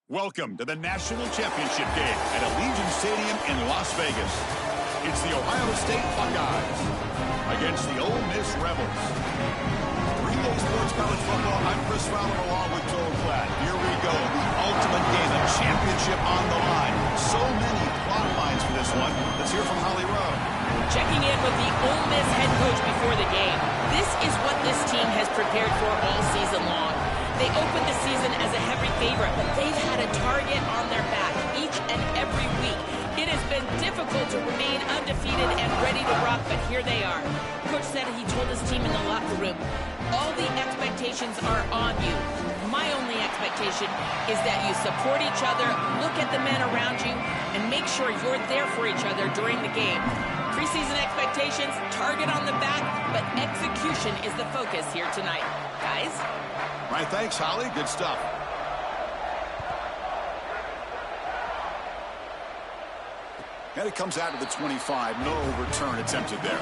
Welcome to the National Championship game at Allegiant Stadium in Las Vegas. It's the Ohio State Buckeyes against the Ole Miss Rebels. 3-Day Sports College Football, I'm Chris Fowler along with Joel Klatt. Here we go, the ultimate game, a championship on the line. So many plot lines for this one. Let's hear from Holly Rowe. Checking in with the Ole Miss head coach before the game. This is what this team has prepared for all season long. They opened the season as a heavy favorite, but they've had a target on their back each and every week. It has been difficult to remain undefeated and ready to rock, but here they are. Coach said he told his team in the locker room, all the expectations are on you. My only expectation is that you support each other, look at the men around you, and make sure you're there for each other during the game. Preseason expectations, target on the back, but execution is the focus here tonight. Guys? All right, thanks, Holly. Good stuff. And it comes out of the 25. No return attempted there.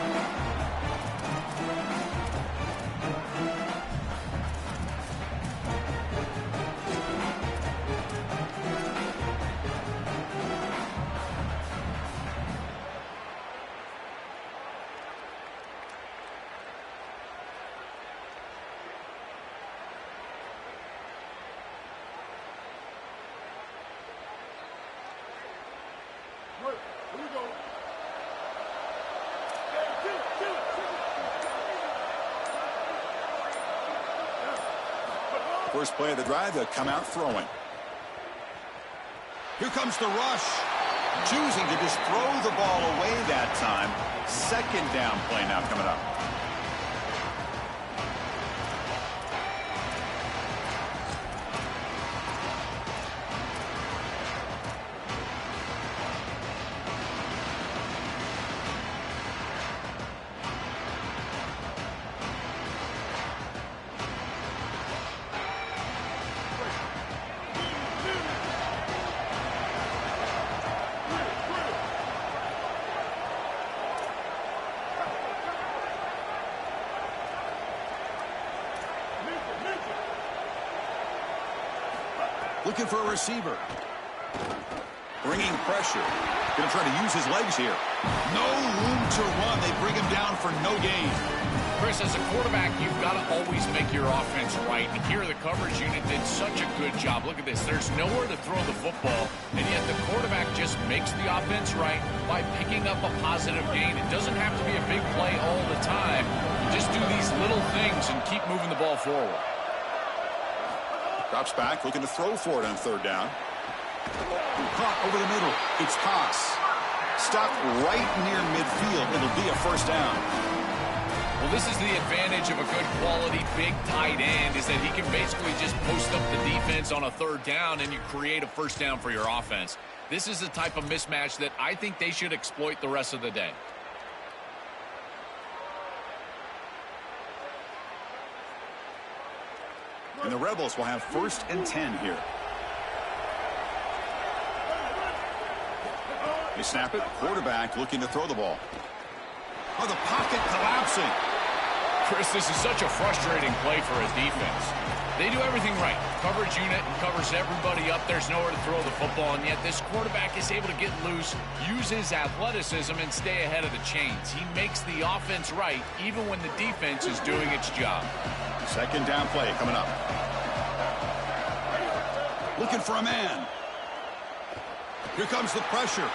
First play of the drive, they'll come out throwing. Here comes the rush. Choosing to just throw the ball away that time. Second down play now coming up. Looking for a receiver. Bringing pressure. Going to try to use his legs here. No room to run. They bring him down for no gain. Chris, as a quarterback, you've got to always make your offense right. And here the coverage unit did such a good job. Look at this. There's nowhere to throw the football, and yet the quarterback just makes the offense right by picking up a positive gain. It doesn't have to be a big play all the time. You just do these little things and keep moving the ball forward. Drops back, looking to throw for it on third down. Caught over the middle. It's Toss. Stopped right near midfield. It'll be a first down. Well, this is the advantage of a good quality big tight end, is that he can basically just post up the defense on a third down and you create a first down for your offense. This is the type of mismatch that I think they should exploit the rest of the day. And the Rebels will have 1st and 10 here. They snap it. Quarterback looking to throw the ball. Oh, the pocket collapsing. Chris, this is such a frustrating play for a defense. They do everything right. Coverage unit covers everybody up. There's nowhere to throw the football, and yet this quarterback is able to get loose, use his athleticism, and stay ahead of the chains. He makes the offense right, even when the defense is doing its job. Second down play coming up. Looking for a man. Here comes the pressure.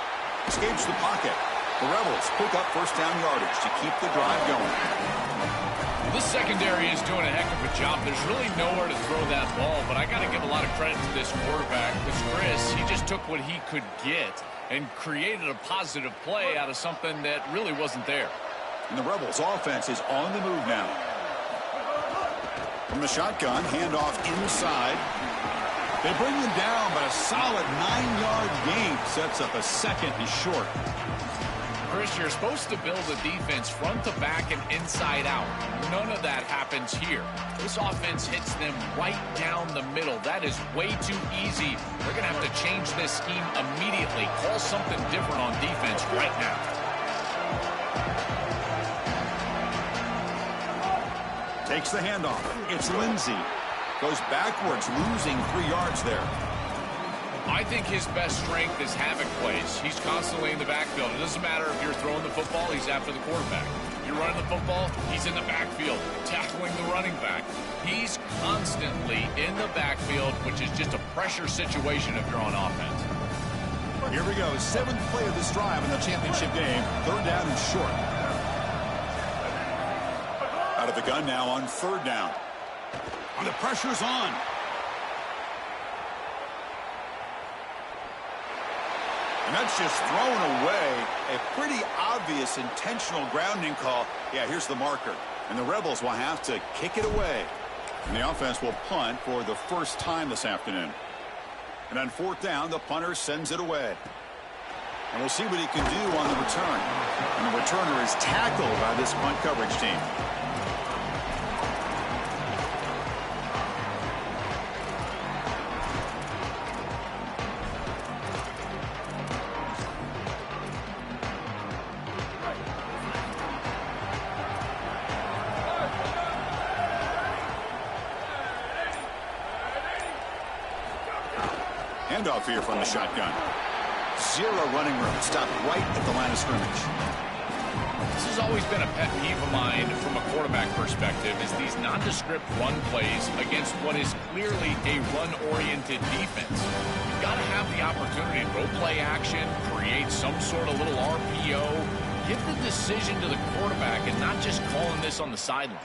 Escapes the pocket. The Rebels pick up first down yardage to keep the drive going. This secondary is doing a heck of a job. There's really nowhere to throw that ball, but I got to give a lot of credit to this quarterback because Chris, he just took what he could get and created a positive play out of something that really wasn't there. And the Rebels offense is on the move now. From the shotgun, handoff inside. They bring him down, but a solid 9-yard gain sets up a second and short. Chris, you're supposed to build a defense front to back and inside out. None of that happens here. This offense hits them right down the middle. That is way too easy. They're going to have to change this scheme immediately. Call something different on defense right now. Takes the handoff. It's Lindsey. Goes backwards, losing 3 yards there. I think his best strength is havoc plays. He's constantly in the backfield. It doesn't matter if you're throwing the football, he's after the quarterback. If you're running the football, he's in the backfield, tackling the running back. He's constantly in the backfield, which is just a pressure situation if you're on offense. Here we go. 7th play of this drive in the championship game. 3rd down and short. Out of the gun now on 3rd down. And the pressure's on. And that's just thrown away. A pretty obvious intentional grounding call. Yeah, here's the marker. And the Rebels will have to kick it away. And the offense will punt for the first time this afternoon. And on 4th down, the punter sends it away. And we'll see what he can do on the return. And the returner is tackled by this punt coverage team. Handoff here from the shotgun. 0 running room. Stopped right at the line of scrimmage. This has always been a pet peeve of mine from a quarterback perspective is these nondescript run plays against what is clearly a run-oriented defense. You've got to have the opportunity to throw play action, create some sort of little RPO, give the decision to the quarterback and not just calling this on the sideline.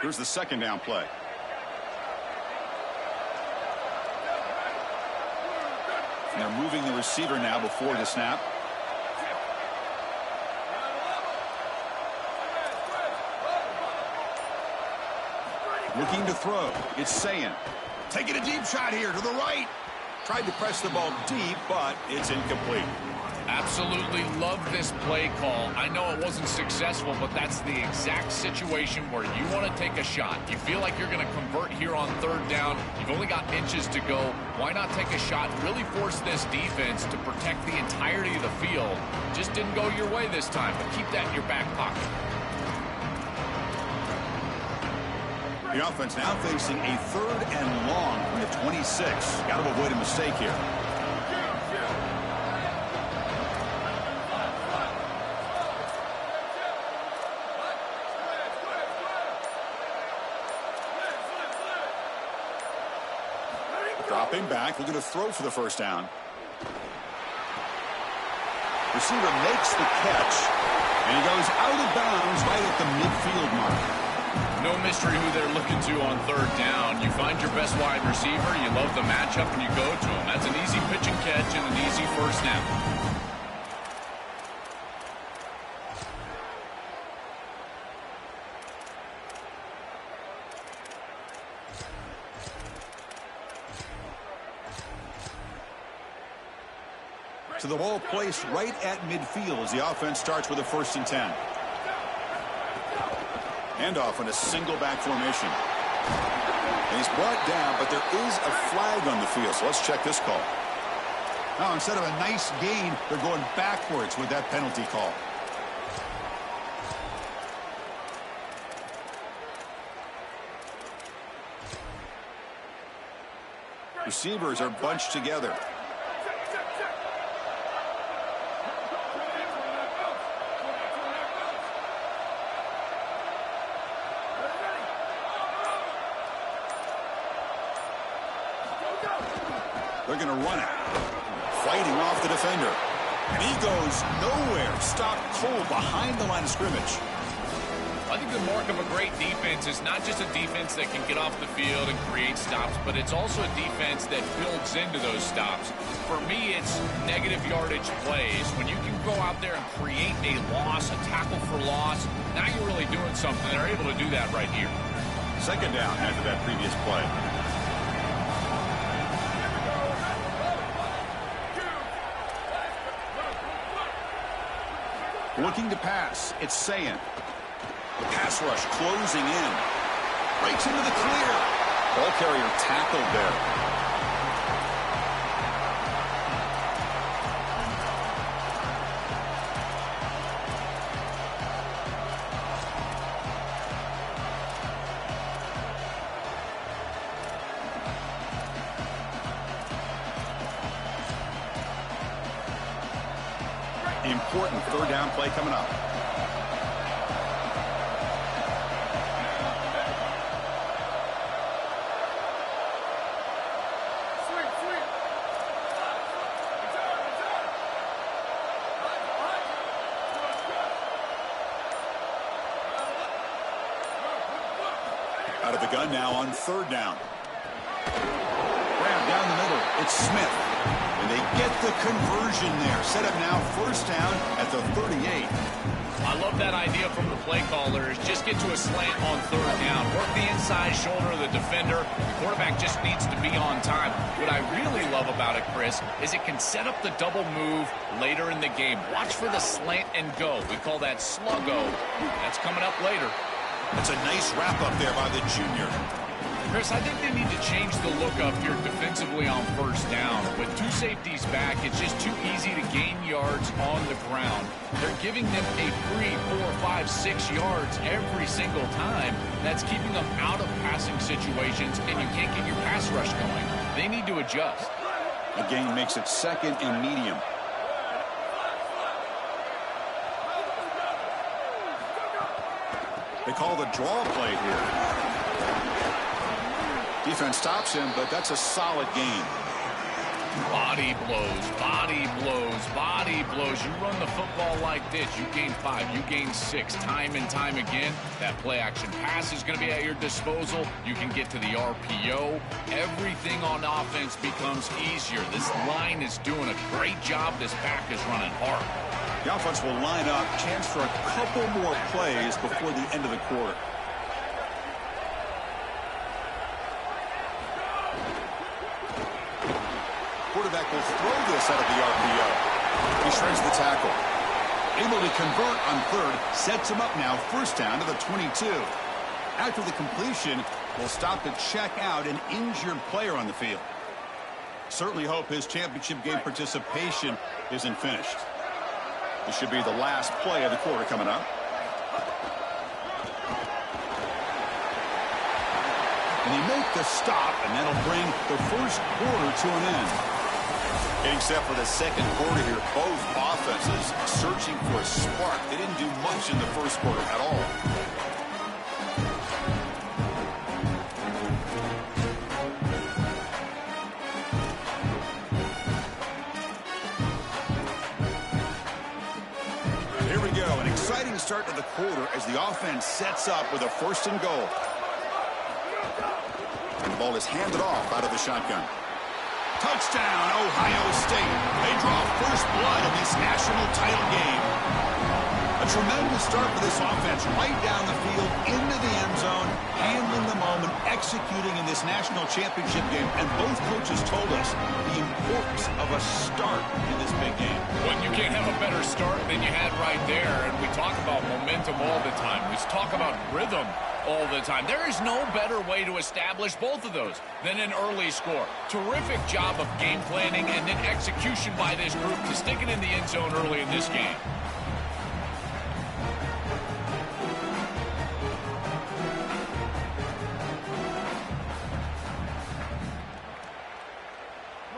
Here's the 2nd down play. And they're moving the receiver now before the snap. Looking to throw. It's Sayin. Taking a deep shot here to the right. Tried to press the ball deep, but it's incomplete. Absolutely love this play call. I know it wasn't successful, but that's the exact situation where you want to take a shot. You feel like you're going to convert here on 3rd down. You've only got inches to go. Why not take a shot? Really force this defense to protect the entirety of the field. Just didn't go your way this time, but keep that in your back pocket. The offense now facing a 3rd and long from the 26. Got to avoid a mistake here. Dropping back, looking to throw for the 1st down. Receiver makes the catch, and he goes out of bounds right at the midfield mark. No mystery who they're looking to on 3rd down. You find your best wide receiver, you love the matchup, and you go to him. That's an easy pitch and catch and an easy 1st down. To the ball placed right at midfield as the offense starts with a 1st and 10. Handoff in a single back formation. And he's brought down, but there is a flag on the field, so let's check this call. Now, instead of a nice gain, they're going backwards with that penalty call. Receivers are bunched together. They're going to run it. Fighting off the defender. And he goes nowhere. Stopped cold behind the line of scrimmage. I think the mark of a great defense is not just a defense that can get off the field and create stops, but it's also a defense that builds into those stops. For me, it's negative yardage plays. When you can go out there and create a loss, a tackle for loss, now you're really doing something. They're able to do that right here. Second down after that previous play. Looking to pass. It's Sayin. Pass rush closing in. Breaks into the clear. Ball carrier tackled there. Important third down play coming up. Out of the gun now on third down. Grab down the middle. It's Smith. And they get the conversion there. Set up now first down at the 38. I love that idea from the play callers. Just get to a slant on third down. Work the inside shoulder of the defender. The quarterback just needs to be on time. What I really love about it, Chris, is it can set up the double move later in the game. Watch for the slant and go. We call that sluggo. That's coming up later. That's a nice wrap up there by the junior. Chris, I think they need to change the look up here defensively on first down. With two safeties back, it's just too easy to gain yards on the ground. They're giving them a free 4, 5, 6 yards every single time. That's keeping them out of passing situations, and you can't get your pass rush going. They need to adjust. A gain makes it second and medium. They call the draw play here. Defense stops him, but that's a solid gain. Body blows, body blows, body blows. You run the football like this, you gain 5, you gain 6, time and time again. That play action pass is going to be at your disposal. You can get to the RPO. Everything on offense becomes easier. This line is doing a great job. This back is running hard. The offense will line up. Chance for a couple more plays before the end of the quarter. Quarterback will throw this out of the RPO. He shreds the tackle. Able to convert on third. Sets him up now. First down to the 22. After the completion, will stop to check out an injured player on the field. Certainly hope his championship game participation isn't finished. This should be the last play of the quarter coming up. And they make the stop, and that'll bring the first quarter to an end. Getting set for the second quarter here, both offenses searching for a spark. They didn't do much in the first quarter at all. Here we go, an exciting start to the quarter as the offense sets up with a first and goal. And the ball is handed off out of the shotgun. Touchdown, Ohio State. They draw first blood in this national title game. A tremendous start for this offense, right down the field, into the end zone, handling the moment, executing in this national championship game. And both coaches told us the importance of a start in this big game. Well, you can't have a better start than you had right there. And we talk about momentum all the time. We talk about rhythm all the time. There is no better way to establish both of those than an early score. Terrific job of game planning and then execution by this group to stick it in the end zone early in this game.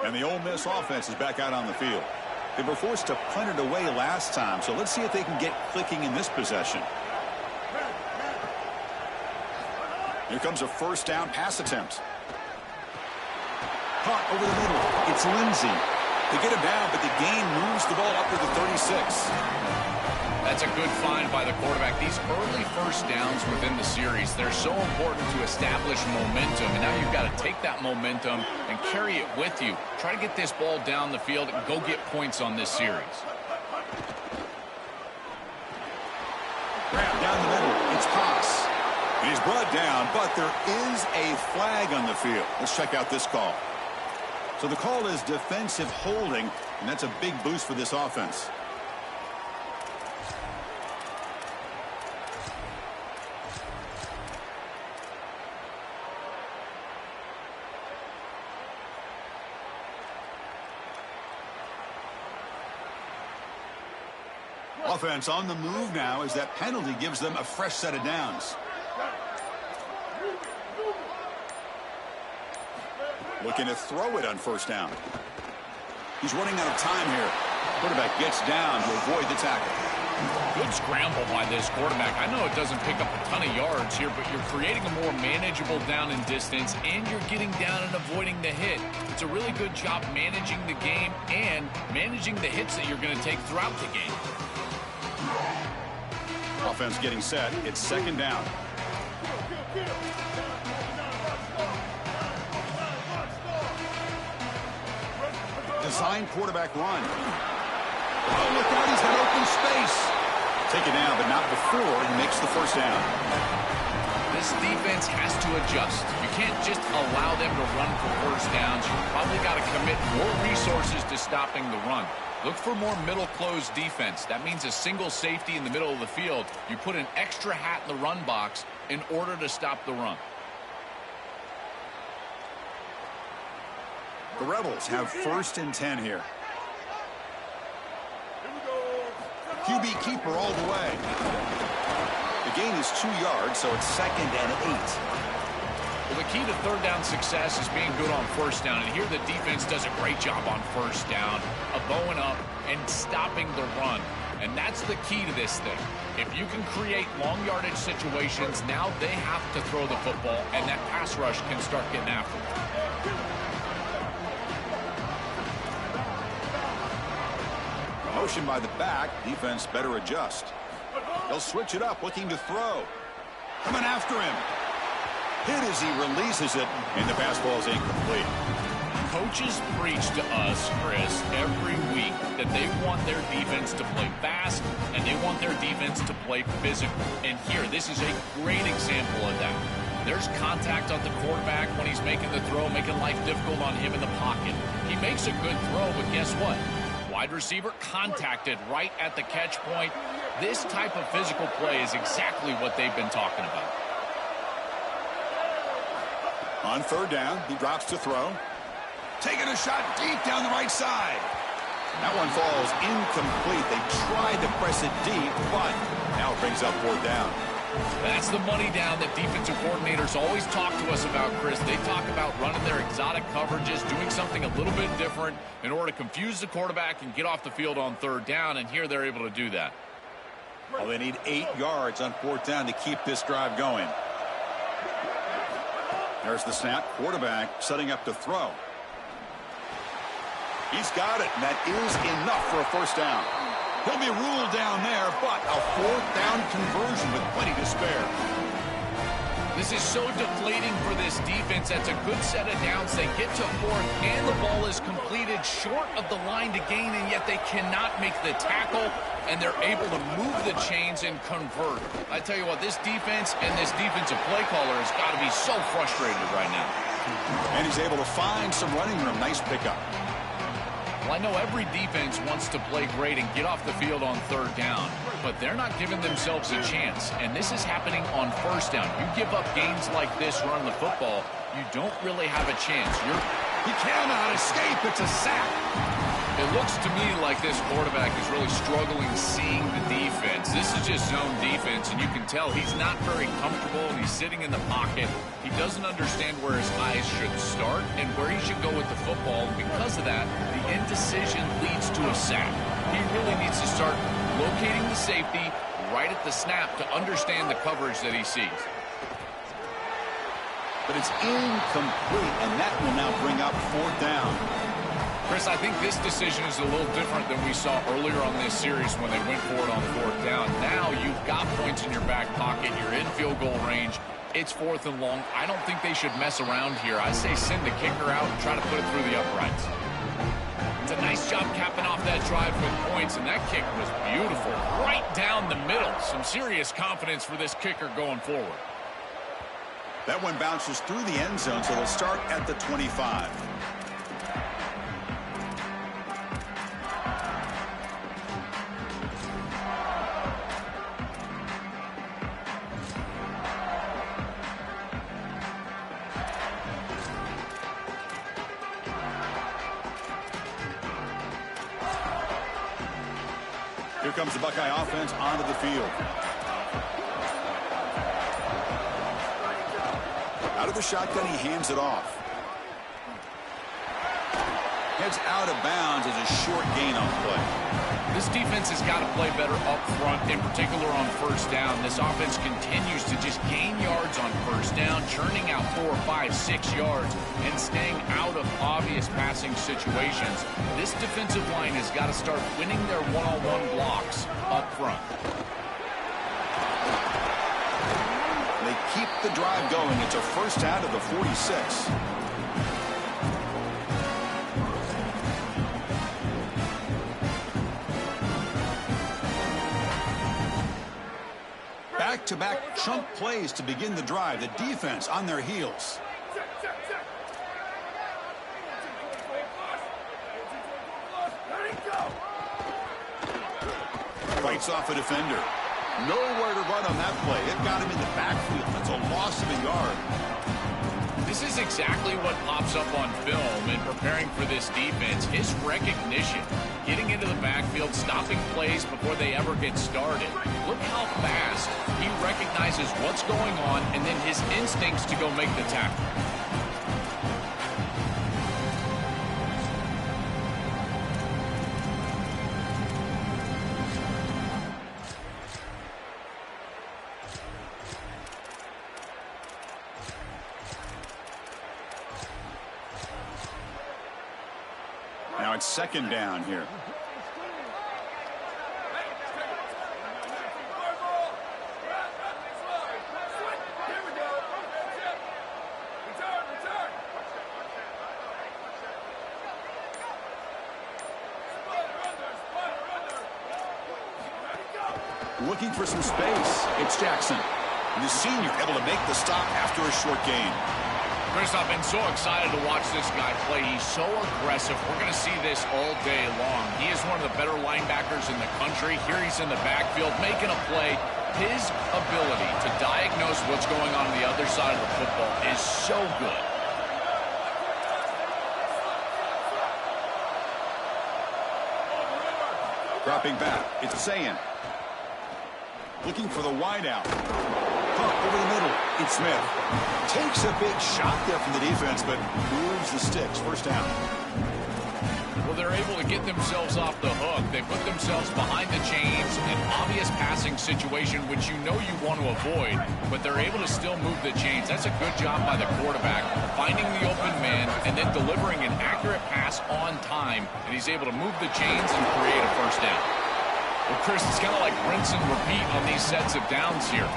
And the Ole Miss offense is back out on the field. They were forced to punt it away last time, so let's see if they can get clicking in this possession. Here comes a first down pass attempt. Caught over the middle. It's Lindsay. They get him down, but the gain moves the ball up to the 36. That's a good find by the quarterback. These early first downs within the series, they're so important to establish momentum. And now you've got to take that momentum and carry it with you. Try to get this ball down the field and go get points on this series. Grab down the middle. It's Pass. He's brought down, but there is a flag on the field. Let's check out this call. So the call is defensive holding, and that's a big boost for this offense. Offense on the move now as that penalty gives them a fresh set of downs. Looking to throw it on first down. He's running out of time here. Quarterback gets down to avoid the tackle. Good scramble by this quarterback. I know it doesn't pick up a ton of yards here, but you're creating a more manageable down and distance, and you're getting down and avoiding the hit. It's a really good job managing the game and managing the hits that you're going to take throughout the game. Offense getting set. It's second down. Design quarterback run. Oh, look out. He's got open space. Take it down, but not before he makes the first down. This defense has to adjust. You can't just allow them to run for first downs. You've probably got to commit more resources to stopping the run. Look for more middle closed defense. That means a single safety in the middle of the field. You put an extra hat in the run box in order to stop the run. The Rebels have first and 10 here. QB keeper all the way. The gain is 2 yards, so it's second and 8. Well, the key to third down success is being good on first down. And here the defense does a great job on first down of bowing up and stopping the run. And that's the key to this thing. If you can create long yardage situations, now they have to throw the football, and that pass rush can start getting after them. Motion by the back. Defense better adjust. They'll switch it up, looking to throw. Coming after him. Hit as he releases it, and the pass ball is incomplete. Coaches preach to us, Chris, every week that they want their defense to play fast and they want their defense to play physical. And here, this is a great example of that. There's contact on the quarterback when he's making the throw, making life difficult on him in the pocket. He makes a good throw, but guess what? Wide receiver contacted right at the catch point. This type of physical play is exactly what they've been talking about. On third down, he drops to throw. Taking a shot deep down the right side. That one falls incomplete. They tried to press it deep, but now it brings up fourth down. That's the money down that defensive coordinators always talk to us about, Chris. They talk about running their exotic coverages, doing something a little bit different in order to confuse the quarterback and get off the field on third down, and here they're able to do that. Well, they need 8 yards on fourth down to keep this drive going. There's the snap. Quarterback setting up to throw. He's got it, and that is enough for a first down. He'll be ruled down there, but a fourth down conversion with plenty to spare. This is so deflating for this defense. That's a good set of downs. They get to fourth, and the ball is completed short of the line to gain, and yet they cannot make the tackle, and they're able to move the chains and convert. I tell you what, this defense and this defensive play caller has got to be so frustrated right now. And he's able to find some running room. Nice pickup. Well, I know every defense wants to play great and get off the field on third down, but they're not giving themselves a chance, and this is happening on first down. You give up gains like this running the football, you don't really have a chance. He cannot escape. It's a sack. It looks to me like this quarterback is really struggling seeing the defense. This is just zone defense, and you can tell he's not very comfortable. He's sitting in the pocket. He doesn't understand where his eyes should start and where he should go with the football. And because of that, the indecision leads to a sack. He really needs to start locating the safety right at the snap to understand the coverage that he sees. but it's incomplete, and that will now bring up 4th down. Chris, I think this decision is a little different than we saw earlier on this series when they went for it on 4th down. Now you've got points in your back pocket. You're in field goal range. It's 4th and long. I don't think they should mess around here. I say send the kicker out and try to put it through the uprights. It's a nice job capping off that drive with points, and that kick was beautiful. Right down the middle. Some serious confidence for this kicker going forward. That one bounces through the end zone, so they'll start at the 25. Here comes the Buckeye offense onto the field. Out of the shotgun, he hands it off. Heads out of bounds as a short gain on play. This defense has got to play better up front, in particular on 1st down. This offense continues to just gain yards on 1st down, churning out 4, 5, 6 yards, and staying out of obvious passing situations. This defensive line has got to start winning their one-on-one blocks up front. They keep the drive going. It's a 1st out of the 46. Back-to-back chunk plays to begin the drive. The defense on their heels. Fights off a defender. Nowhere to run on that play. It got him in the backfield. That's a loss of a yard. This is exactly what pops up on film in preparing for this defense. His recognition, getting into the backfield, stopping plays before they ever get started. Look how fast he recognizes what's going on and then his instincts to go make the tackle. Now it's 2nd down here. Looking for some space. It's Jackson. And the senior able to make the stop after a short gain. Chris, I've been so excited to watch this guy play. He's so aggressive. We're going to see this all day long. He is one of the better linebackers in the country. Here he's in the backfield making a play. His ability to diagnose what's going on the other side of the football is so good. Dropping back. It's Sayan. Looking for the wideout. Over the middle, it's Smith. Takes a big shot there from the defense, but moves the sticks. 1st down. Well, they're able to get themselves off the hook. They put themselves behind the chains, an obvious passing situation, which you know you want to avoid, but they're able to still move the chains. That's a good job by the quarterback, finding the open man and then delivering an accurate pass on time, and he's able to move the chains and create a 1st down. Well, Chris, it's kind of like rinse and repeat on these sets of downs here.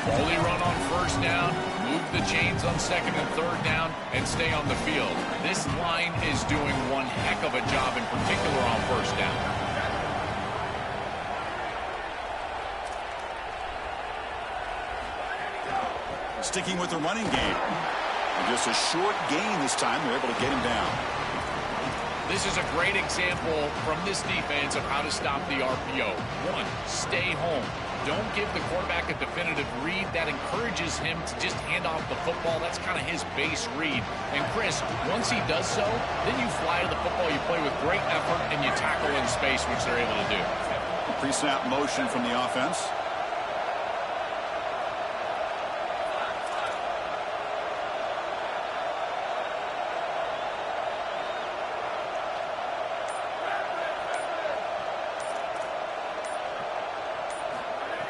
Quality run on 1st down, move the chains on 2nd and 3rd down, and stay on the field. This line is doing one heck of a job, in particular on 1st down. Sticking with the running game. And just a short gain this time. They're able to get him down. This is a great example from this defense of how to stop the RPO. 1, stay home. Don't give the quarterback a definitive read. That encourages him to just hand off the football. That's kind of his base read. And Chris, once he does so, then you fly to the football, you play with great effort, and you tackle in space, which they're able to do. Pre-snap motion from the offense.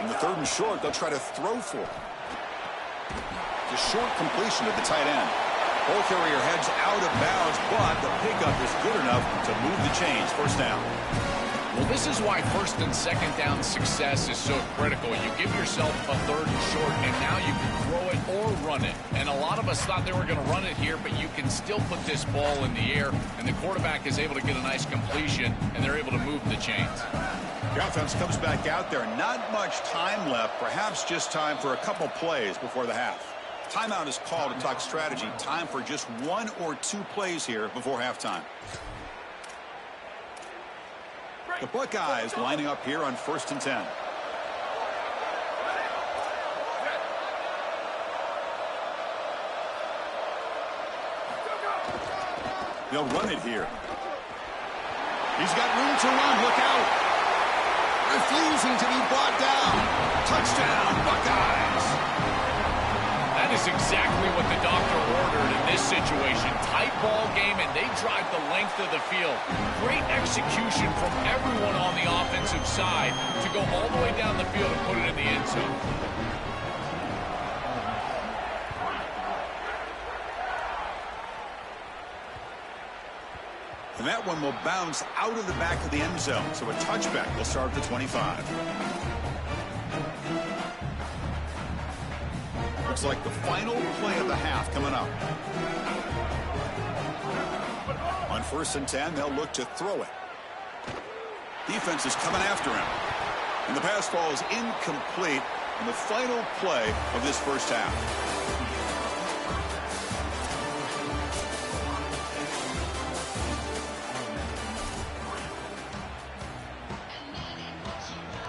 In the 3rd and short, they'll try to throw for it. It's a short completion to the tight end. Ball carrier heads out of bounds, but the pickup is good enough to move the chains. First down. Well, this is why first and second down success is so critical. You give yourself a third and short, and now you can throw it or run it. And a lot of us thought they were going to run it here, but you can still put this ball in the air, and the quarterback is able to get a nice completion, and they're able to move the chains. The offense comes back out there. Not much time left, perhaps just time for a couple plays before the half. Timeout is called to talk strategy. Time for just 1 or 2 plays here before halftime. The Buckeyes lining up here on 1st and 10. They'll run it here. He's got room to run. Look out. Refusing to be brought down. Touchdown, Buckeyes. That is exactly what the doctor ordered in this situation. Tight ball game, and they drive the length of the field. Great execution from everyone on the offensive side to go all the way down the field and put it in the end zone. And that one will bounce out of the back of the end zone. So a touchback will start at the 25. Looks like the final play of the half coming up. On 1st and 10, they'll look to throw it. Defense is coming after him. And the pass ball is incomplete in the final play of this first half.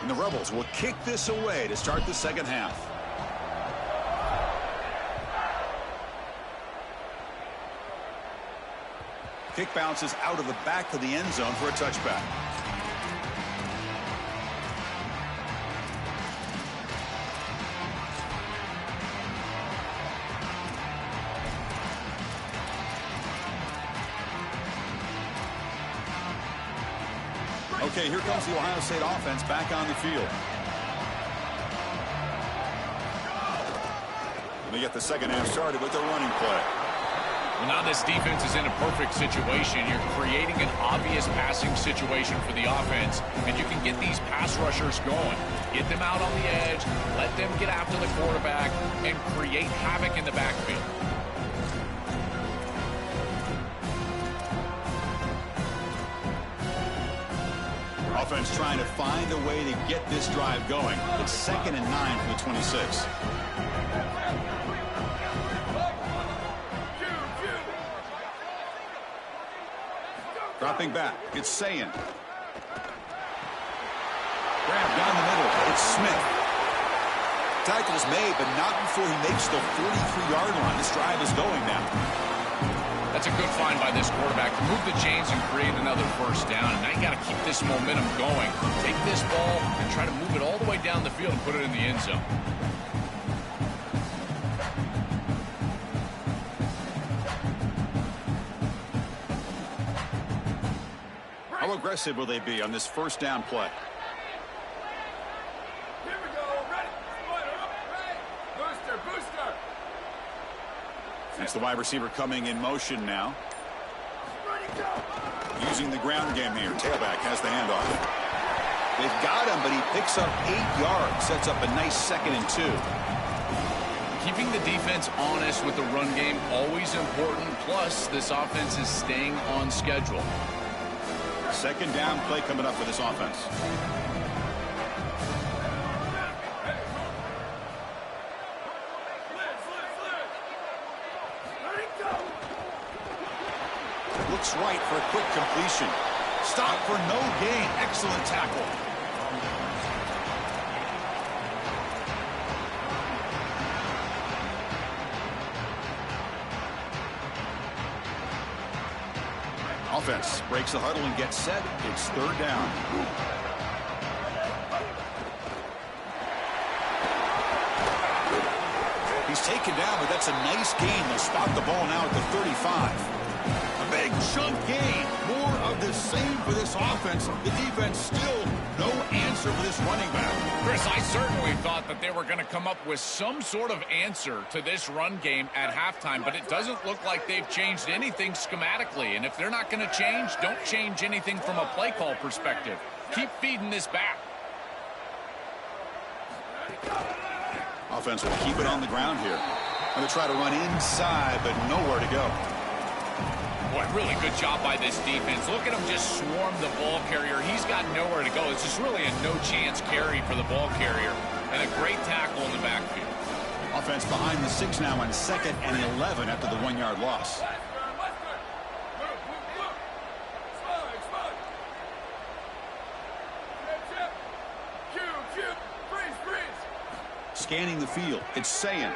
And the Rebels will kick this away to start the second half. Kick bounces out of the back of the end zone for a touchback. Okay, here comes the Ohio State offense back on the field. They get the second half started with their running play. Well, now this defense is in a perfect situation. You're creating an obvious passing situation for the offense, and you can get these pass rushers going. Get them out on the edge, let them get after the quarterback, and create havoc in the backfield. Offense trying to find a way to get this drive going. It's 2nd and 9 from the 26. Dropping back, it's Sayin. Grab down the middle, it's Smith. Tackle's made, but not before he makes the 43-yard line. This drive is going now. That's a good find by this quarterback. Move the chains and create another first down. And now you got to keep this momentum going. Take this ball and try to move it all the way down the field and put it in the end zone. How aggressive will they be on this first down play? Here we go. Ready. Booster, booster. It's the wide receiver coming in motion now. Ready, go. Using the ground game here. Tailback has the handoff. They've got him, but he picks up 8 yards. Sets up a nice 2nd and 2. Keeping the defense honest with the run game, always important. Plus, this offense is staying on schedule. Second down play coming up for this offense. Looks right for a quick completion. Stop for no gain. Excellent tackle. Offense breaks the huddle and gets set. It's 3rd down. He's taken down, but that's a nice gain. They'll spot the ball now at the 35. A big chunk gain. More of the same for this offense. The defense still no answer for this running back. Chris, I certainly thought that they were going to come up with some sort of answer to this run game at halftime, but it doesn't look like they've changed anything schematically. And if they're not going to change, don't change anything from a play call perspective. Keep feeding this back. Offense will keep it on the ground here. Going to try to run inside, but nowhere to go. Boy, really good job by this defense. Look at him just swarm the ball carrier. He's got nowhere to go. This is really a no-chance carry for the ball carrier. And a great tackle in the backfield. Offense behind the 6 now on 2nd and 11 after the 1-yard loss. Scanning the field. It's Sayin.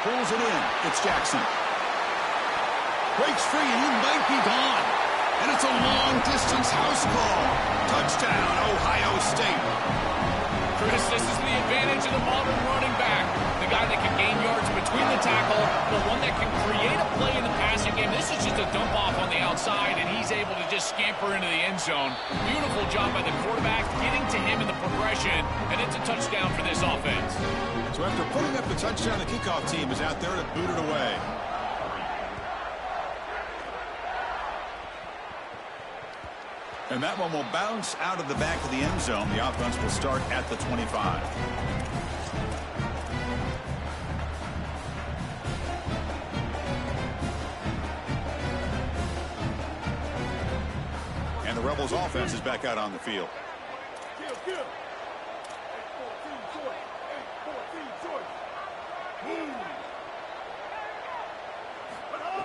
Pulls it in. It's Jackson. Breaks free, and he might be gone. And it's a long-distance house call. Touchdown, Ohio State. Chris, this is the advantage of the modern running back. The guy that can gain yards between the tackle, the one that can create a play in the passing game. This is just a dump off on the outside, and he's able to just scamper into the end zone. Beautiful job by the quarterback, getting to him in the progression, and it's a touchdown for this offense. So after putting up the touchdown, the kickoff team is out there to boot it away. And that one will bounce out of the back of the end zone. The offense will start at the 25. And the Rebels offense is back out on the field.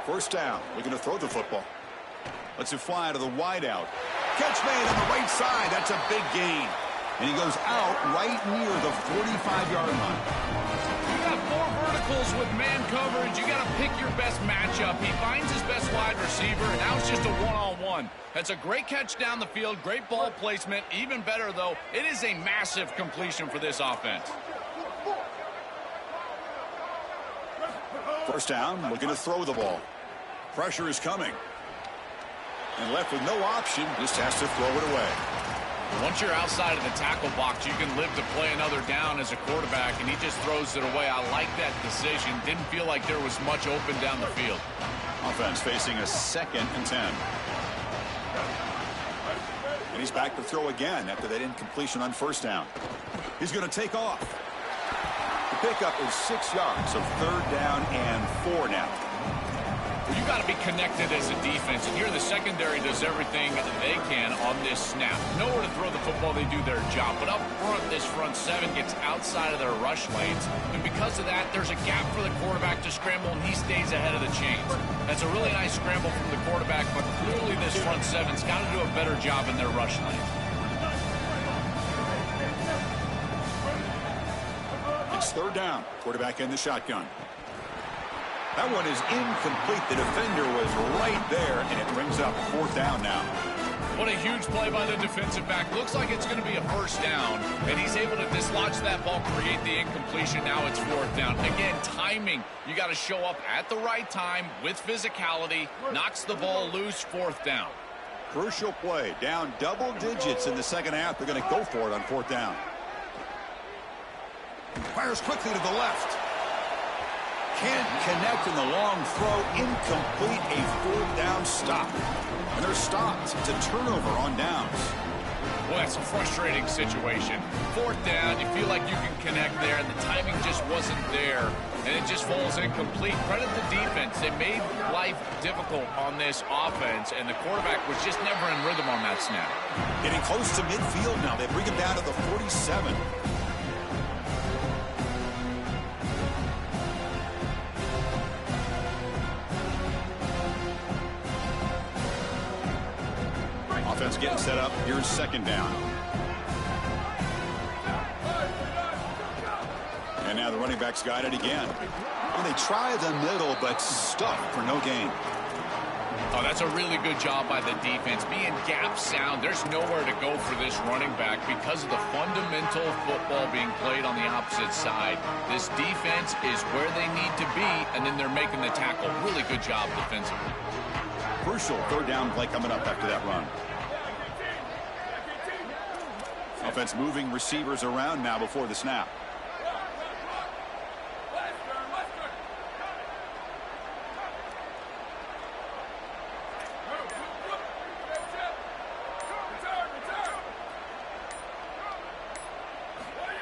First down. Looking to throw the football. Lets it fly to the wideout. Catch made on the right side. That's a big gain. And he goes out right near the 45-yard line. You got 4 verticals with man coverage. You got to pick your best matchup. He finds his best wide receiver, and now it's just a one-on-one. That's a great catch down the field. Great ball placement. Even better, though, it is a massive completion for this offense. First down, looking to throw the ball. Pressure is coming. And left with no option, just has to throw it away. Once you're outside of the tackle box, you can live to play another down as a quarterback, and he just throws it away. I like that decision. Didn't feel like there was much open down the field. Offense facing a 2nd and 10. And he's back to throw again after that incompletion on first down. He's going to take off. The pickup is 6 yards, so 3rd down and 4 now. You got to be connected as a defense, and here the secondary does everything they can on this snap. Nowhere to throw the football, they do their job. But up front, this front 7 gets outside of their rush lanes, and because of that, there's a gap for the quarterback to scramble, and he stays ahead of the chains. That's a really nice scramble from the quarterback, but clearly this front 7's got to do a better job in their rush lanes. It's 3rd down. Quarterback in the shotgun. That one is incomplete. The defender was right there, and it brings up 4th down now. What a huge play by the defensive back. Looks like it's going to be a first down, and he's able to dislodge that ball, create the incompletion. Now it's 4th down. Again, timing. You got to show up at the right time with physicality. Knocks the ball loose, 4th down. Crucial play. Down double digits in the second half. They're going to go for it on 4th down. Fires quickly to the left. Can't connect in the long throw. Incomplete. A 4th down stop. And they're stopped. It's a turnover on downs. Well, that's a frustrating situation. 4th down, you feel like you can connect there, and the timing just wasn't there, and it just falls incomplete. Credit the defense. They made life difficult on this offense, and the quarterback was just never in rhythm on that snap. Getting close to midfield now. They bring him down to the 47. Offense getting set up. Here's 2nd down. And now the running back's got it again. And they try the middle, but stuffed for no gain. Oh, that's a really good job by the defense. Being gap sound, there's nowhere to go for this running back because of the fundamental football being played on the opposite side. This defense is where they need to be, and then they're making the tackle. Really good job defensively. Crucial 3rd down play coming up after that run. Offense moving receivers around now before the snap.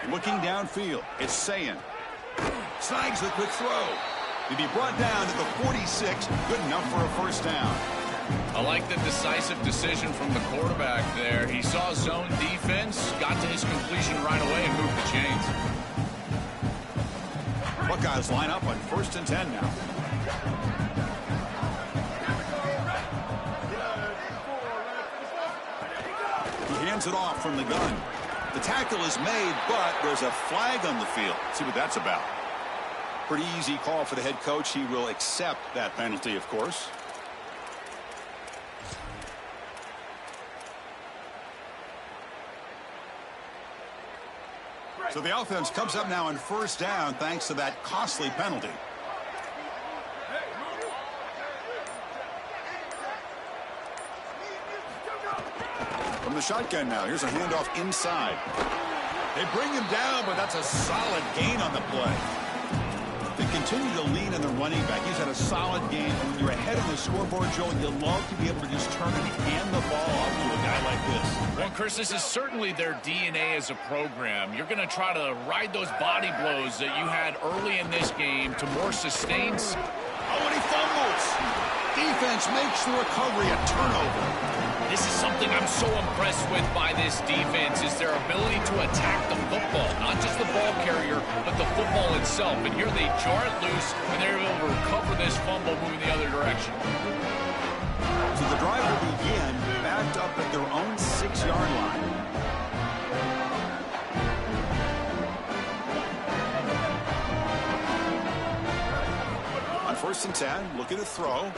Looking downfield, it's Sayin. Snags the quick throw. To be brought down to the 46, good enough for a first down. I like the decisive decision from the quarterback there. He saw zone defense, got to his completion right away, and moved the chains. Buckeyes line up on 1st and 10 now. He hands it off from the gun. The tackle is made, but there's a flag on the field. Let's see what that's about. Pretty easy call for the head coach. He will accept that penalty, of course. So the offense comes up now on 1st down thanks to that costly penalty. From the shotgun now, here's a handoff inside. They bring him down, but that's a solid gain on the play. They continue to lean on the running back. He's had a solid game. And when you're ahead of the scoreboard, Joe, you love to be able to just turn and hand the ball off to a guy like this. Well, Chris, this is certainly their DNA as a program. You're going to try to ride those body blows that you had early in this game to more sustained. Oh, and he fumbles. Defense makes the recovery a turnover. This is something I'm so impressed with by this defense is their ability to attack the football. Not just the ball carrier, but the football itself. And here they jar it loose, and they're able to recover this fumble moving the other direction. So the drive will begin backed up at their own 6-yard line. On 1st and 10, looking to throw.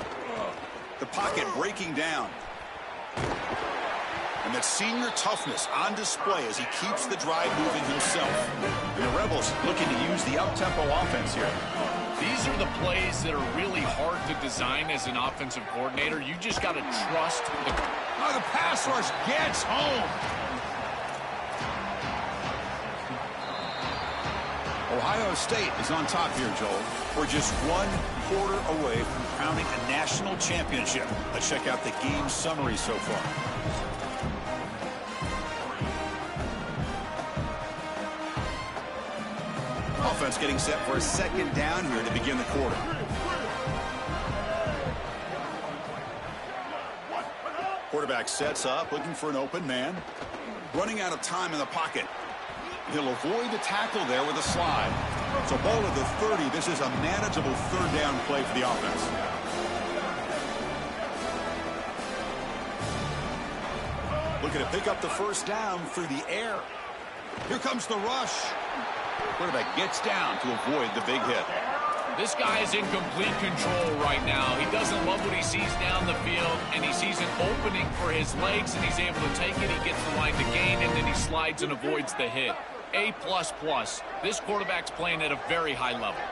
The pocket breaking down. And that senior toughness on display as he keeps the drive moving himself. And the Rebels looking to use the up-tempo offense here. These are the plays that are really hard to design as an offensive coordinator. You just got to trust the... Oh, the pass rush gets home. Ohio State is on top here, Joel. We're just 1 quarter away from crowning a national championship. Let's check out the game summary so far. Offense getting set for a 2nd down here to begin the quarter. Quarterback sets up, looking for an open man. Running out of time in the pocket. He'll avoid the tackle there with a slide. So ball at the 30. This is a manageable 3rd down play for the offense. Looking to pick up the 1st down through the air. Here comes the rush. Quarterback gets down to avoid the big hit. This guy is in complete control right now. He doesn't love what he sees down the field, and he sees an opening for his legs, and he's able to take it. He gets the line to gain, and then he slides and avoids the hit. A++. This quarterback's playing at a very high level.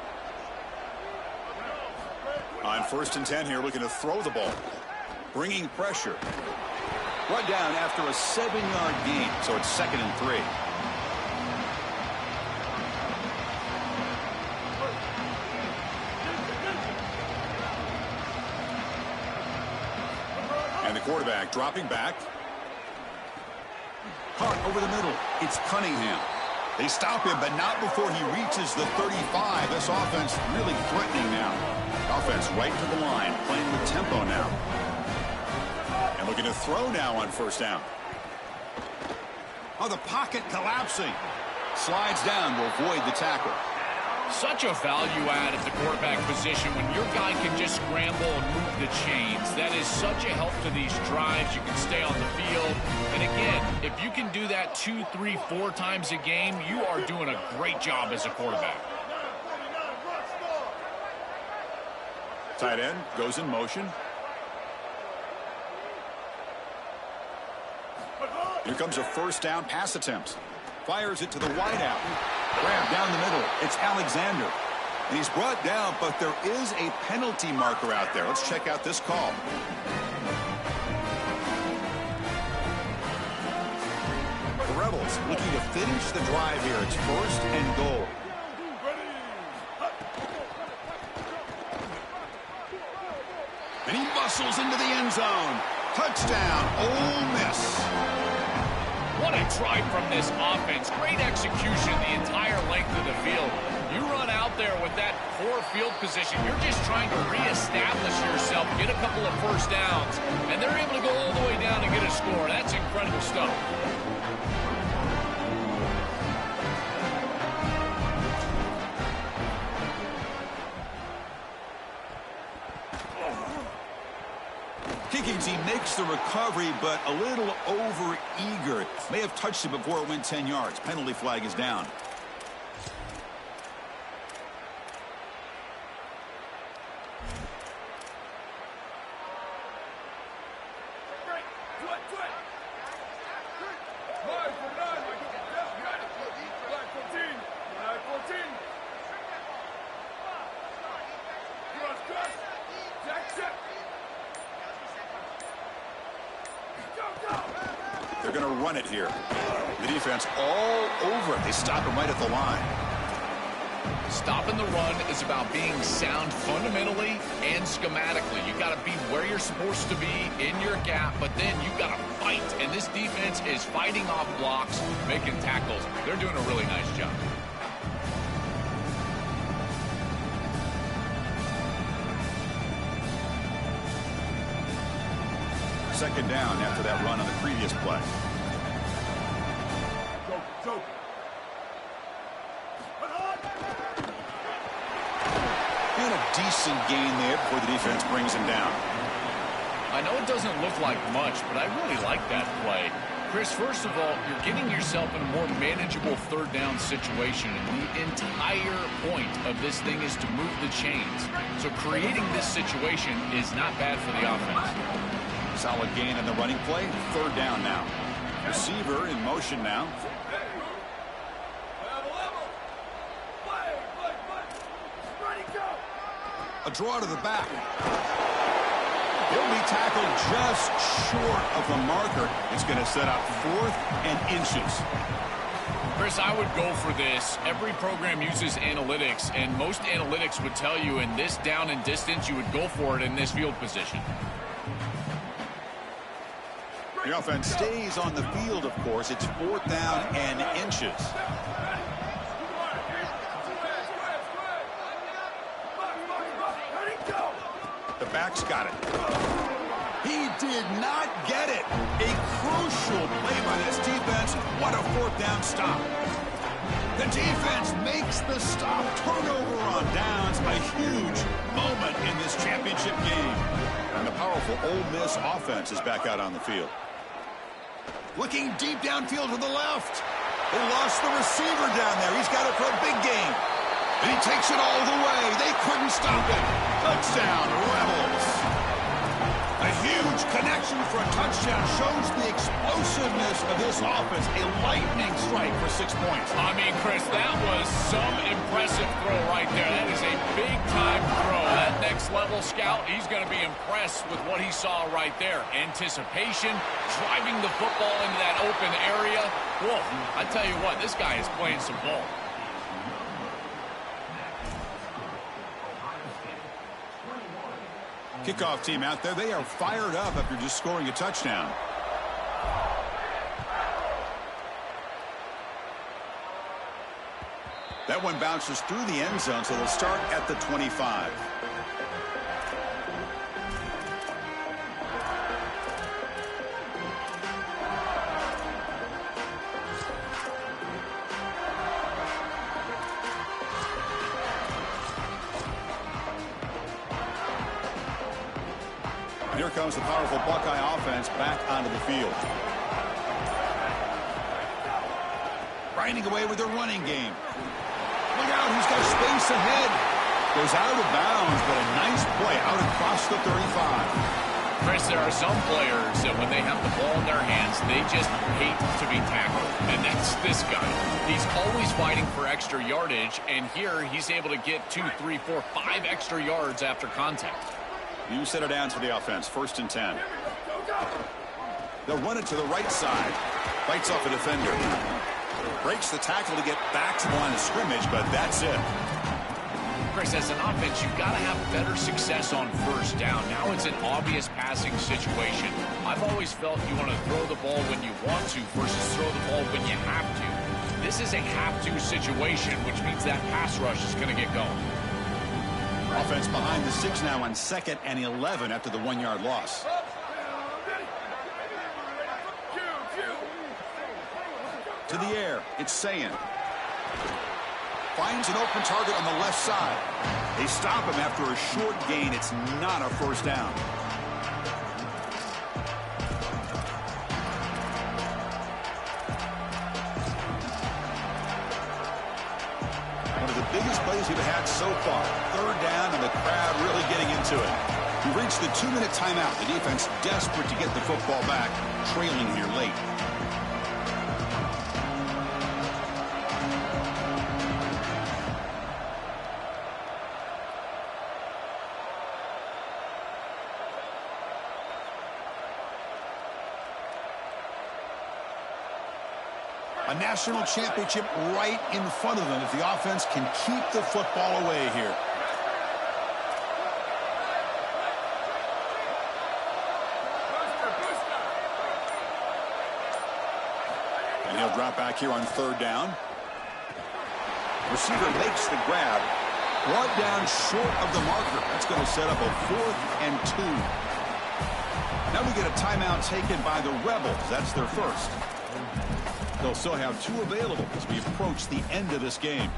On 1st and 10 here, looking to throw the ball. Bringing pressure. Run down after a 7-yard gain, so it's 2nd and 3. And the quarterback dropping back. Caught over the middle. It's Cunningham. They stop him, but not before he reaches the 35. This offense really threatening now. Offense right to the line, playing with tempo now. And looking to throw now on 1st down. Oh, the pocket collapsing. Slides down to avoid the tackle. Such a value add at the quarterback position when your guy can just scramble and move the chains. That is such a help to these drives. You can stay on the field. And again, if you can do that 2, 3, 4 times a game, you are doing a great job as a quarterback. Tight end goes in motion. Here comes a 1st down pass attempt. Fires it to the wideout. Grab down the middle. It's Alexander. And he's brought down, but there is a penalty marker out there. Let's check out this call. The Rebels Rebels looking to finish the drive here. It's 1st and goal. And he muscles into the end zone. Touchdown, Ole Miss. What a drive from this offense. Great execution the entire length of the field. You run out there with that poor field position. You're just trying to reestablish yourself, get a couple of first downs, and they're able to go all the way down and get a score. That's incredible stuff. Higgins, he makes the recovery, but a little over-eager. May have touched it before it went 10 yards. Penalty flag is down. They're going to run it here. The defense all over it. They stop him right at the line. Stopping the run is about being sound fundamentally and schematically. You got to be where you're supposed to be in your gap, but then you got to fight. And this defense is fighting off blocks, making tackles. They're doing a really nice job. Second down after that run on the previous play. And a decent gain there before the defense brings him down. I know it doesn't look like much, but I really like that play. Chris, first of all, you're getting yourself in a more manageable third down situation, and the entire point of this thing is to move the chains. So creating this situation is not bad for the offense. Solid gain in the running play. Third down now. Receiver in motion now. A draw to the back. He'll be tackled just short of the marker. It's going to set up 4th and inches. Chris, I would go for this. Every program uses analytics, and most analytics would tell you in this down and distance, you would go for it in this field position. The offense stays on the field, of course. It's 4th down and inches. The back's got it. He did not get it. A crucial play by this defense. What a 4th down stop. The defense makes the stop. Turnover on downs. A huge moment in this championship game. And the powerful Ole Miss offense is back out on the field. Looking deep downfield to the left. They lost the receiver down there. He's got it for a big gain. And he takes it all the way. They couldn't stop it. Touchdown, Rebels. A huge connection for a touchdown shows the explosiveness of this offense. A lightning strike for 6 points. I mean, Chris, that was some impressive throw right there. That is a big-time throw. That next-level scout, he's going to be impressed with what he saw right there. Anticipation, driving the football into that open area. Whoa, I tell you what, this guy is playing some ball. Kickoff team out there. They are fired up after just scoring a touchdown. That one bounces through the end zone, so they'll start at the 25. Here comes the powerful Buckeye offense back onto the field. Grinding away with their running game. Look out, he's got space ahead. Goes out of bounds, but a nice play out across the 35. Chris, there are some players that when they have the ball in their hands, they just hate to be tackled. And that's this guy. He's always fighting for extra yardage, and here he's able to get 2, 3, 4, 5 extra yards after contact. New set of downs for the offense. 1st and 10. They'll run it to the right side. Fights off a defender. Breaks the tackle to get back to the line of scrimmage, but that's it. Chris, as an offense, you've got to have better success on first down. Now it's an obvious passing situation. I've always felt you want to throw the ball when you want to versus throw the ball when you have to. This is a have-to situation, which means that pass rush is going to get going. Offense behind the 6 now on 2nd and 11 after the 1-yard loss. To the air, it's Sayin. Finds an open target on the left side. They stop him after a short gain. It's not a first down. One of the biggest plays we've had so far. 3rd down and the crowd really getting into it. We reached the 2-minute timeout. The defense desperate to get the football back, trailing here late. A national championship right in front of them if the offense can keep the football away here. And he'll drop back here on 3rd down. Receiver makes the grab. Brought down short of the marker. That's going to set up a 4th and 2. Now we get a timeout taken by the Rebels. That's their first. They'll still have 2 available as we approach the end of this game.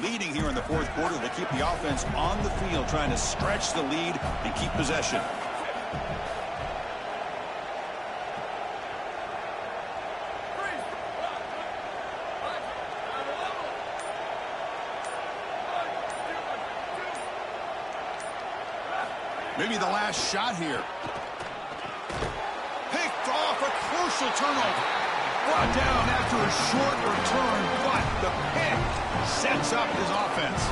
Leading here in the 4th quarter, they keep the offense on the field, trying to stretch the lead and keep possession. Maybe the last shot here. Picked off, a crucial turnover. Brought down after a short return, but the pick sets up his offense.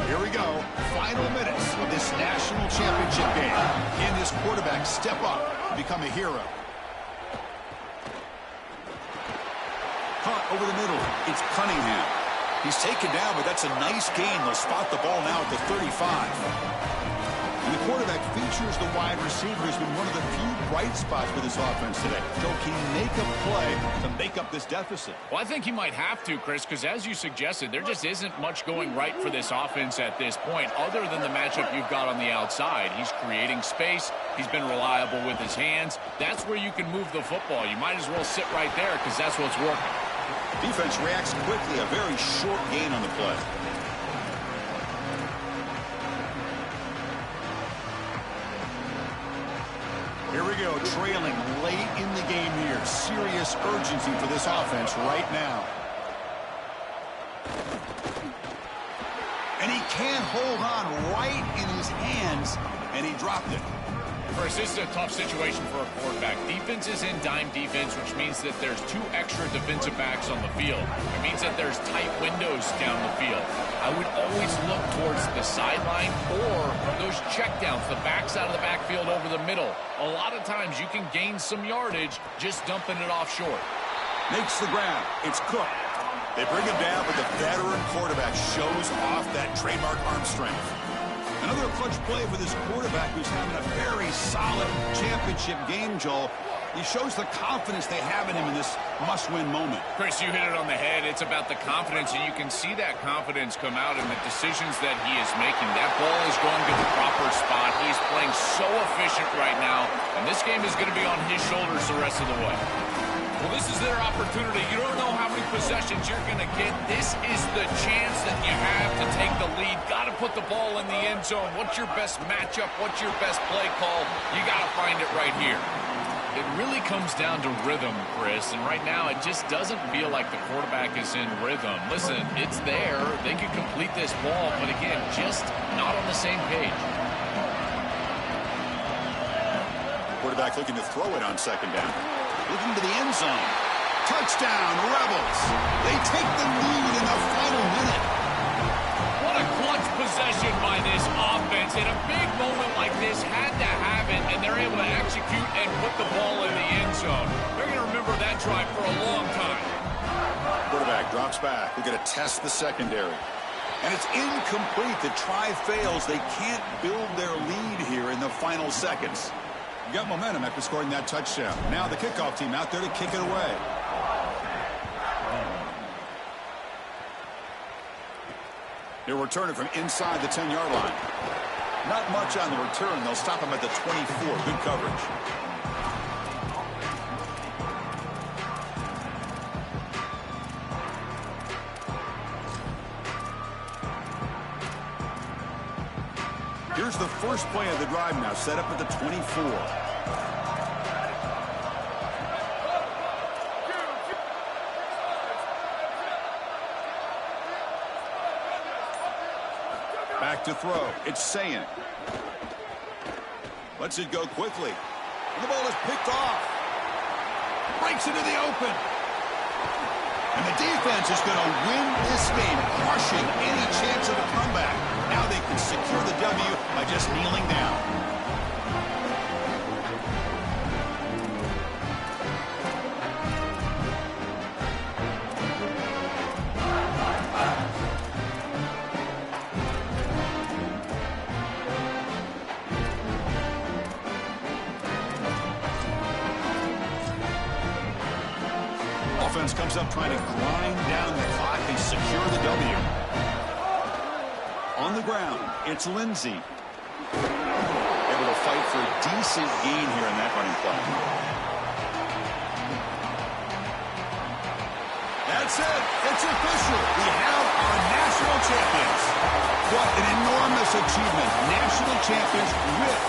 Here we go. Final minutes of this national championship game. Can this quarterback step up and become a hero? Hunt over the middle. It's Cunningham. He's taken down, but that's a nice gain. They'll spot the ball now at the 35. And the quarterback features the wide receiver has been one of the few bright spots for this offense today. So can he make a play to make up this deficit? Well, I think he might have to, Chris, because as you suggested, there just isn't much going right for this offense at this point, other than the matchup you've got on the outside. He's creating space. He's been reliable with his hands. That's where you can move the football. You might as well sit right there because that's what's working. Defense reacts quickly. A very short gain on the play. Here we go, trailing late in the game here. Serious urgency for this offense right now. And he can't hold on right in his hands, and he dropped it. Chris, this is a tough situation for a quarterback. Defense is in dime defense, which means that there's 2 extra defensive backs on the field. It means that there's tight windows down the field. I would always look towards the sideline or those checkdowns, the backs out of the backfield over the middle. A lot of times you can gain some yardage just dumping it off short. Makes the grab. It's Cook. They bring him down, but the veteran quarterback shows off that trademark arm strength. Another clutch play for this quarterback who's having a very solid championship game, Joel. He shows the confidence they have in him in this must-win moment. Chris, you hit it on the head. It's about the confidence, and you can see that confidence come out in the decisions that he is making. That ball is going to the proper spot. He's playing so efficient right now, and this game is going to be on his shoulders the rest of the way. Well, this is their opportunity. You don't know how many possessions you're going to get. This is the chance that you have to take the lead. Got to put the ball in the end zone. What's your best matchup? What's your best play call? You got to find it right here. It really comes down to rhythm, Chris, and right now it just doesn't feel like the quarterback is in rhythm. Listen, it's there. They could complete this ball, but again, just not on the same page. Quarterback looking to throw it on 2nd down. Looking to the end zone. Touchdown, Rebels. They take the lead in the final minute. What a clutch possession by this offense. In a big moment like this, had to have it, and they're able to execute and put the ball in the end zone. They're going to remember that drive for a long time. Quarterback drops back. We're going to test the secondary. And it's incomplete. The try fails. They can't build their lead here in the final seconds. You got momentum after scoring that touchdown. Now the kickoff team out there to kick it away. He'll return it from inside the 10-yard line. Not much on the return. They'll stop him at the 24. Good coverage. Here's the first play of the drive now, set up at the 24. Back to throw. It's Sayin. Lets it go quickly. And the ball is picked off. Breaks into the open. And the defense is going to win this game, crushing any chance of a comeback. Now they can secure the W by just kneeling down. Offense comes up trying to grind down the clock and secure the W. On the ground, it's Lindsey. Able to fight for a decent gain here in that running play. That's it. It's official. We have our national champions. What an enormous achievement. National champions with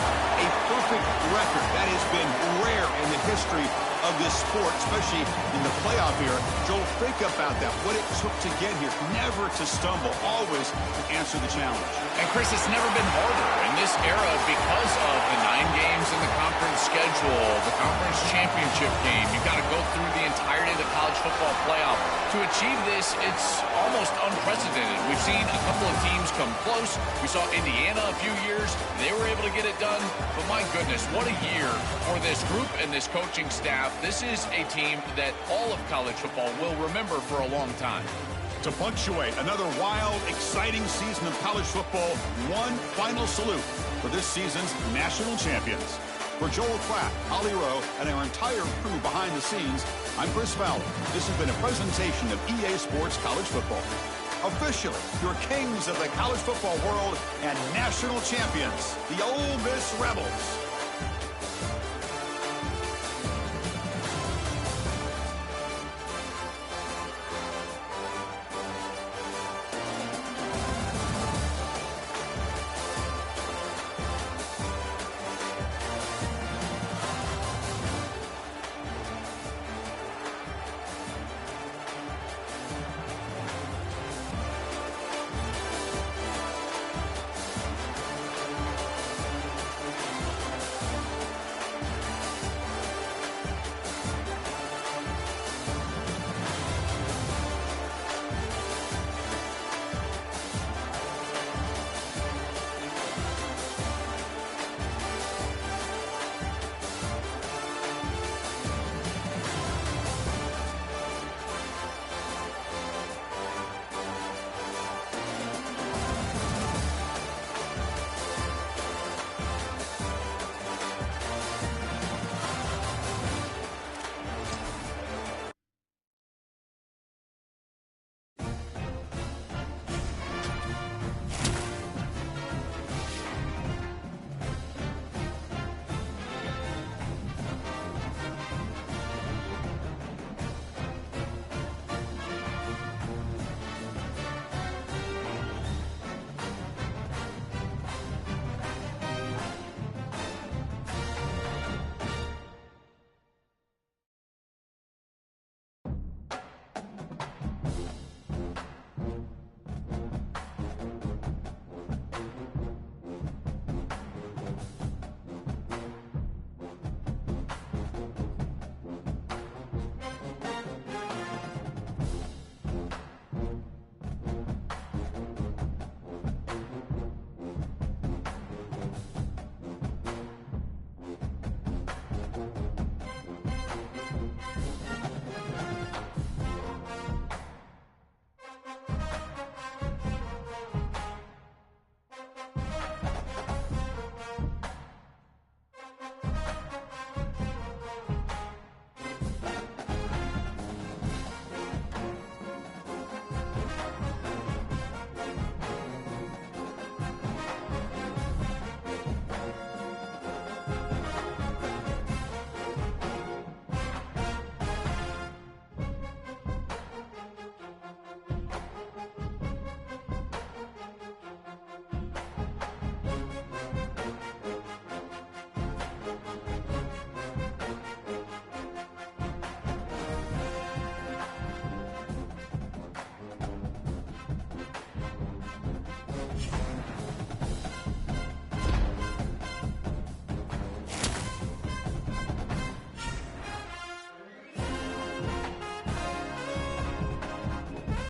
a perfect record. That has been rare in the history of this sport, especially in the playoff era. Joel, think about that. What it took to get here. Never to stumble. Always to answer the challenge. And, Chris, it's never been harder in this era because of the 9 games in the conference schedule, the conference championship game. You've got to go through the entirety of the college football playoff. To achieve this, it's almost unprecedented. We've seen a couple of teams come close. We saw Indiana a few years. They were able to get it done. But, my goodness, what a year for this group and this coaching staff. This is a team that all of college football will remember for a long time. To punctuate another wild, exciting season of college football, one final salute for this season's national champions. For Joel Klatt, Holly Rowe, and our entire crew behind the scenes, I'm Chris Fowler. This has been a presentation of EA Sports College Football. Officially, your kings of the college football world and national champions, the Ole Miss Rebels.